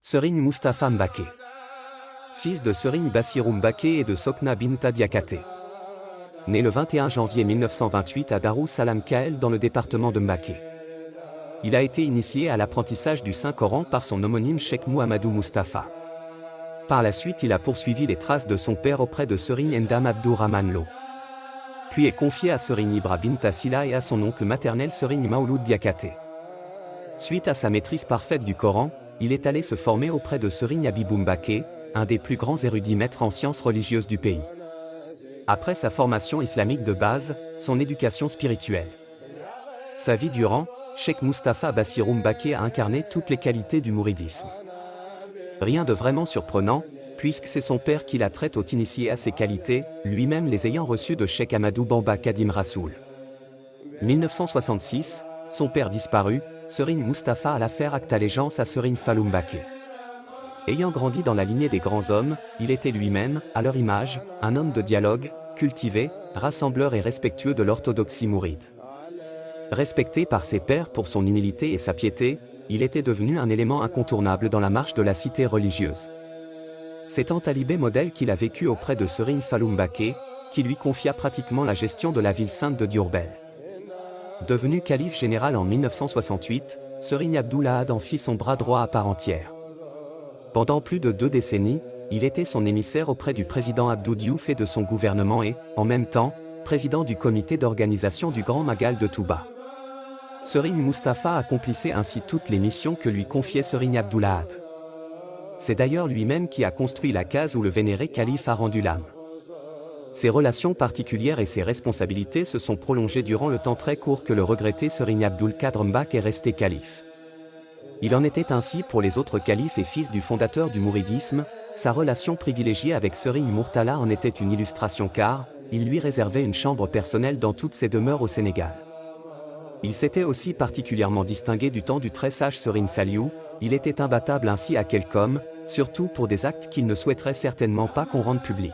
Serigne Moustapha Mbacké. Fils de Serigne Bassirou Mbacké et de Sokna Binta Diakhaté. Né le 21 janvier 1928 à Darou Salam Kael dans le département de Mbacké. Il a été initié à l'apprentissage du Saint-Coran par son homonyme Cheikh Mouhamadou Moustapha. Par la suite il a poursuivi les traces de son père auprès de Serigne Ndam Abdourahmane Lo. Puis est confié à Serigne Ibra Binta Sila et à son oncle maternel Serigne Maouloud Diakhaté. Suite à sa maîtrise parfaite du Coran, il est allé se former auprès de Serigne Abibou Mbacké, un des plus grands érudits maîtres en sciences religieuses du pays. Après sa formation islamique de base, son éducation spirituelle. Sa vie durant, Cheikh Moustapha Bassirou Mbacké a incarné toutes les qualités du mouridisme. Rien de vraiment surprenant, puisque c'est son père qui l'a très tôt initié à ces qualités, lui-même les ayant reçues de Cheikh Ahmadou Bamba Khadim Rassoul. 1966, son père disparu, Serigne Moustapha alla faire acte allégeance à Serigne Fallou Mbacké. Ayant grandi dans la lignée des grands hommes, il était lui-même, à leur image, un homme de dialogue, cultivé, rassembleur et respectueux de l'orthodoxie mouride. Respecté par ses pairs pour son humilité et sa piété, il était devenu un élément incontournable dans la marche de la cité religieuse. C'est en talibé modèle qu'il a vécu auprès de Serigne Fallou Mbacké, qui lui confia pratiquement la gestion de la ville sainte de Diourbel. Devenu calife général en 1968, Serigne Abdoul Ahad en fit son bras droit à part entière. Pendant plus de 2 décennies, il était son émissaire auprès du président Abdou Diouf et de son gouvernement et, en même temps, président du comité d'organisation du Grand Magal de Touba. Serigne Moustapha accomplissait ainsi toutes les missions que lui confiait Serigne Abdoul Ahad. C'est d'ailleurs lui-même qui a construit la case où le vénéré calife a rendu l'âme. Ses relations particulières et ses responsabilités se sont prolongées durant le temps très court que le regretté Serigne Abdoul Kadr Mbacké est resté calife. Il en était ainsi pour les autres califes et fils du fondateur du mouridisme, sa relation privilégiée avec Serigne Mourtala en était une illustration car, il lui réservait une chambre personnelle dans toutes ses demeures au Sénégal. Il s'était aussi particulièrement distingué du temps du très sage Serigne Saliou, il était imbattable ainsi à quelque homme, surtout pour des actes qu'il ne souhaiterait certainement pas qu'on rende publics.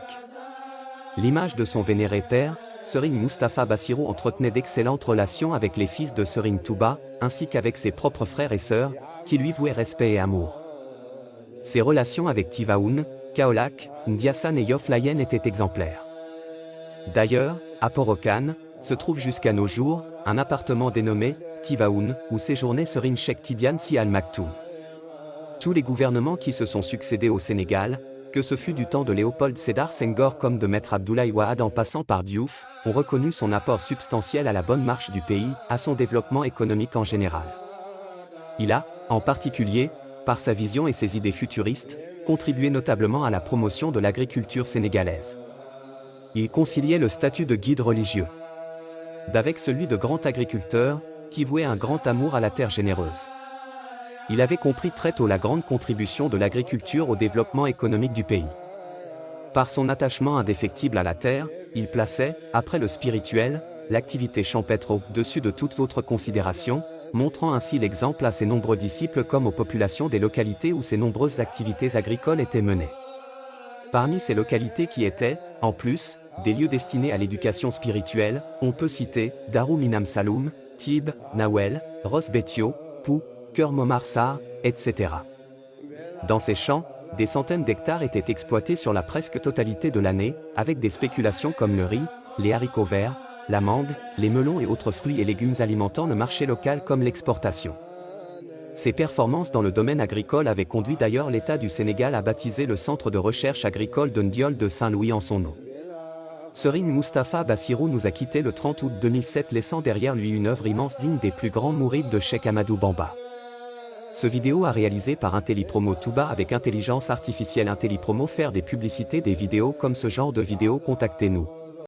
L'image de son vénéré père, Serigne Moustapha Bassirou entretenait d'excellentes relations avec les fils de Serigne Touba, ainsi qu'avec ses propres frères et sœurs, qui lui vouaient respect et amour. Ses relations avec Tivaoun, Kaolack, Ndiassane et Yoff Layène étaient exemplaires. D'ailleurs, à Port-au-Khan, se trouve jusqu'à nos jours, un appartement dénommé Tivaoun, où séjournait Serigne Cheikh Tidiane Sy Al Maktoum. Tous les gouvernements qui se sont succédés au Sénégal, que ce fut du temps de Léopold Sédar Senghor comme de Maître Abdoulaye Wade en passant par Diouf, ont reconnu son apport substantiel à la bonne marche du pays, à son développement économique en général. Il a, en particulier, par sa vision et ses idées futuristes, contribué notablement à la promotion de l'agriculture sénégalaise. Il conciliait le statut de guide religieux d'avec celui de grand agriculteur, qui vouait un grand amour à la terre généreuse. Il avait compris très tôt la grande contribution de l'agriculture au développement économique du pays. Par son attachement indéfectible à la terre, il plaçait, après le spirituel, l'activité champêtre au-dessus de toute autre considération, montrant ainsi l'exemple à ses nombreux disciples comme aux populations des localités où ces nombreuses activités agricoles étaient menées. Parmi ces localités qui étaient, en plus, des lieux destinés à l'éducation spirituelle, on peut citer Darou Minam Saloum, Tib, Nawel, Ross Betio, Pou, Keur Momar Sarr, etc. Dans ces champs, des centaines d'hectares étaient exploités sur la presque totalité de l'année, avec des spéculations comme le riz, les haricots verts, la mangue, les melons et autres fruits et légumes alimentant le marché local comme l'exportation. Ces performances dans le domaine agricole avaient conduit d'ailleurs l'État du Sénégal à baptiser le centre de recherche agricole de Ndiol de Saint-Louis en son nom. Serigne Moustapha Bassirou nous a quittés le 30 août 2007 laissant derrière lui une œuvre immense digne des plus grands mourides de Cheikh Ahmadou Bamba. Ce vidéo a réalisé par Intellipromo Touba avec intelligence artificielle. Intellipromo faire des publicités des vidéos comme ce genre de vidéos, contactez-nous.